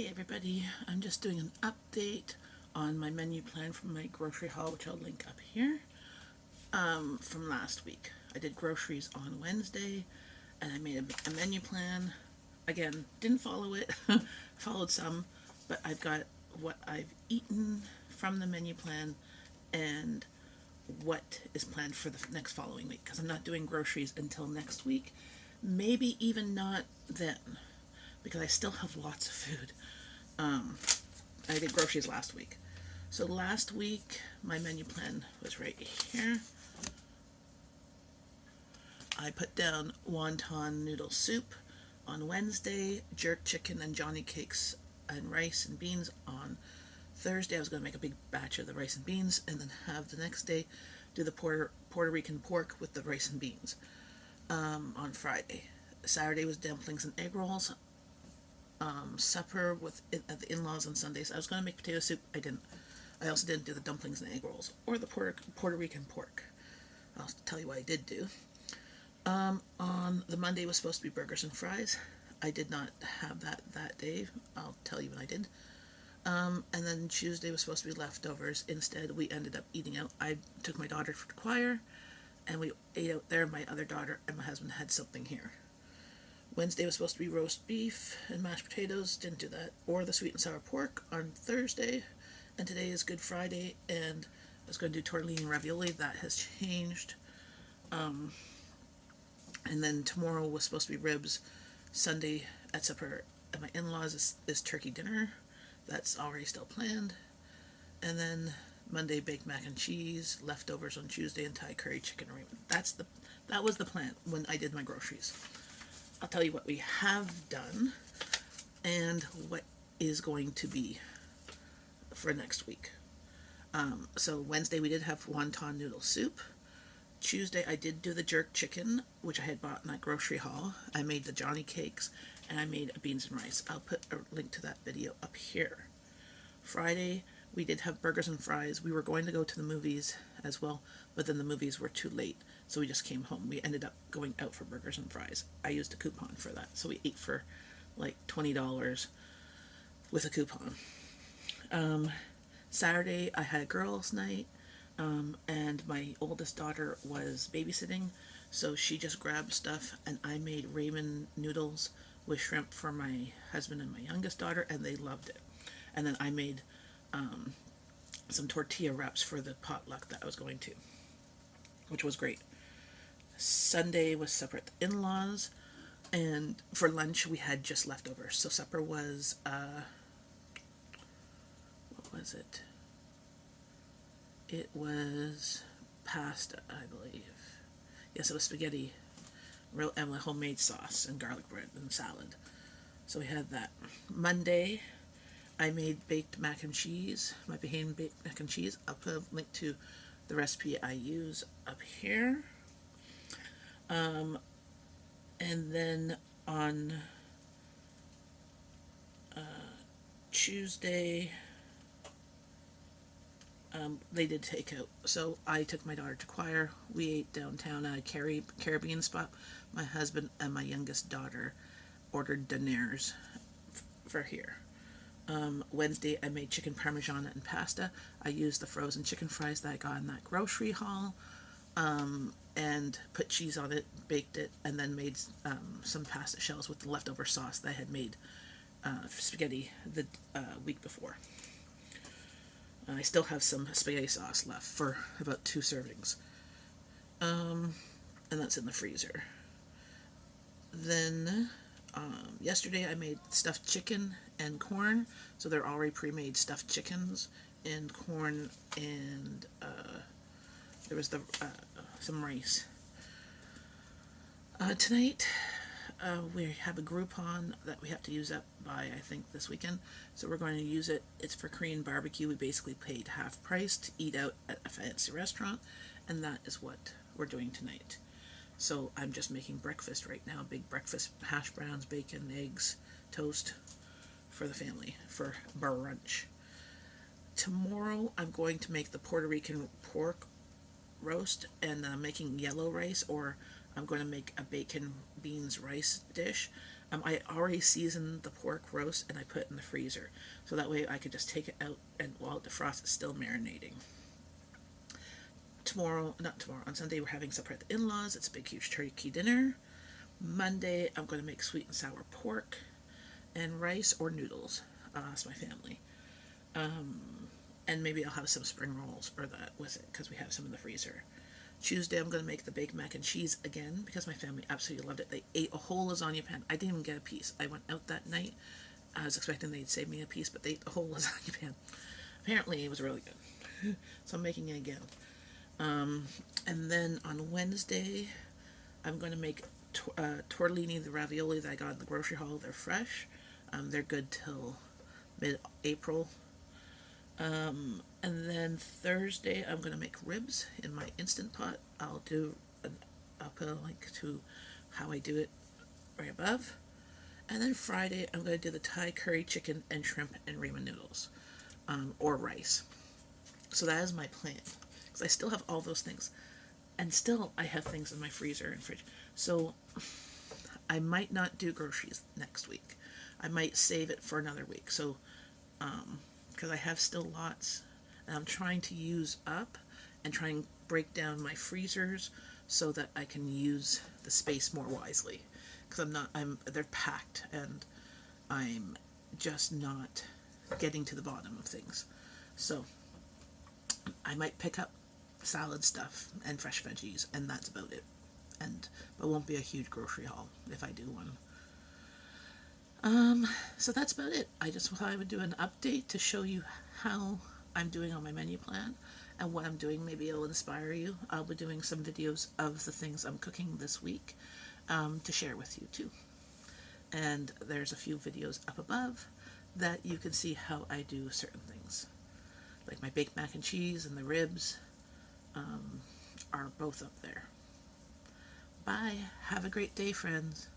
Hey everybody, I'm just doing an update on my menu plan from my grocery haul, which I'll link up here, from last week. I did groceries on Wednesday and I made a menu plan. Again, didn't follow it, followed some, but I've got what I've eaten from the menu plan and what is planned for the next following week because I'm not doing groceries until next week. Maybe even not then because I still have lots of food. Um, I did groceries last week. So last week, my menu plan was right here. I put down wonton noodle soup on Wednesday, jerk chicken and Johnny cakes and rice and beans on Thursday. I was going to make a big batch of the rice and beans and then have the next day do the Puerto Rican pork with the rice and beans on Friday. Saturday was dumplings and egg rolls. Supper with at the in-laws on Sundays. I was going to make potato soup. I didn't. I also didn't do the dumplings and egg rolls or the Puerto Rican pork. I'll tell you what I did do. On the Monday was supposed to be burgers and fries. I did not have that day. I'll tell you when I did. And then Tuesday was supposed to be leftovers. Instead, we ended up eating out. I took my daughter for the choir, and we ate out there. My other daughter and my husband had something here. Wednesday was supposed to be roast beef and mashed potatoes. Didn't do that. Or the sweet and sour pork on Thursday. And today is Good Friday, and I was going to do tortellini and ravioli. That has changed. And then tomorrow was supposed to be ribs. Sunday at supper at my in-laws is turkey dinner. That's already still planned. And then Monday, baked mac and cheese. Leftovers on Tuesday, and Thai curry chicken ramen. That was the plan when I did my groceries. I'll tell you what we have done and what is going to be for next week. So Wednesday we did have wonton noodle soup. Tuesday I did do the jerk chicken, which I had bought in that grocery haul. I made the Johnny cakes and I made beans and rice. I'll put a link to that video up here. Friday we did have burgers and fries. We were going to go to the movies as well, but then the movies were too late, so we just came home. We ended up going out for burgers and fries. I used a coupon for that, so we ate for like $20 with a coupon. Saturday I had a girls' night, and my oldest daughter was babysitting, so she just grabbed stuff, and I made ramen noodles with shrimp for my husband and my youngest daughter, and they loved it. And then I made some tortilla wraps for the potluck that I was going to, which was great. Sunday was supper at the in-laws, and for lunch we had just leftovers. So supper was, what was it? It was pasta, I believe. Yes, it was spaghetti, and homemade sauce and garlic bread and salad. So we had that. Monday, I made baked mac and cheese, my Bahamian baked mac and cheese. I'll put a link to the recipe I use up here. And then on Tuesday, they did takeout. So I took my daughter to choir. We ate downtown at a Caribbean spot. My husband and my youngest daughter ordered dinners for here. Wednesday I made chicken parmesan and pasta. I used the frozen chicken fries that I got in that grocery haul, and put cheese on it, baked it, and then made some pasta shells with the leftover sauce that I had made spaghetti the week before. I still have some spaghetti sauce left for about 2 servings, and that's in the freezer. Then yesterday I made stuffed chicken and corn, so they're already pre-made stuffed chickens and corn, and there was some rice. Tonight we have a Groupon that we have to use up by, I think, this weekend, so we're going to use it. It's for Korean barbecue. We basically paid half price to eat out at a fancy restaurant, and that is what we're doing tonight. So I'm just making breakfast right now. Big breakfast, hash browns, bacon, eggs, toast for the family for brunch. Tomorrow I'm going to make the Puerto Rican pork roast, and I'm making yellow rice, or I'm going to make a bacon beans rice dish. I already seasoned the pork roast and I put it in the freezer. So that way I could just take it out and while it defrosts, it's still marinating. Not tomorrow, on Sunday we're having supper at the in-laws. It's a big, huge turkey dinner. Monday I'm going to make sweet and sour pork and rice or noodles. That's my family. Um, and maybe I'll have some spring rolls or that with it because we have some in the freezer. Tuesday, I'm going to make the baked mac and cheese again because my family absolutely loved it. They ate a whole lasagna pan. I didn't even get a piece. I went out that night. I was expecting they'd save me a piece, but they ate the whole lasagna pan. Apparently, it was really good. So I'm making it again. And then on Wednesday, I'm going to make tortellini, the ravioli that I got in the grocery haul. They're fresh. They're good till mid-April. And then Thursday, I'm going to make ribs in my Instant Pot. I'll put a link to how I do it right above. And then Friday, I'm going to do the Thai curry chicken and shrimp and ramen noodles, or rice. So that is my plan. Because I still have all those things. And still, I have things in my freezer and fridge. So I might not do groceries next week. I might save it for another week. So, because I have still lots, and I'm trying to use up and try and break down my freezers so that I can use the space more wisely. Because they're packed, and I'm just not getting to the bottom of things. So I might pick up salad stuff and fresh veggies, and that's about it. But won't be a huge grocery haul if I do one. So that's about it. I just thought I would do an update to show you how I'm doing on my menu plan and what I'm doing. Maybe it'll inspire you. I'll be doing some videos of the things I'm cooking this week to share with you too. And there's a few videos up above that you can see how I do certain things. Like my baked mac and cheese and the ribs are both up there. Bye. Have a great day, friends.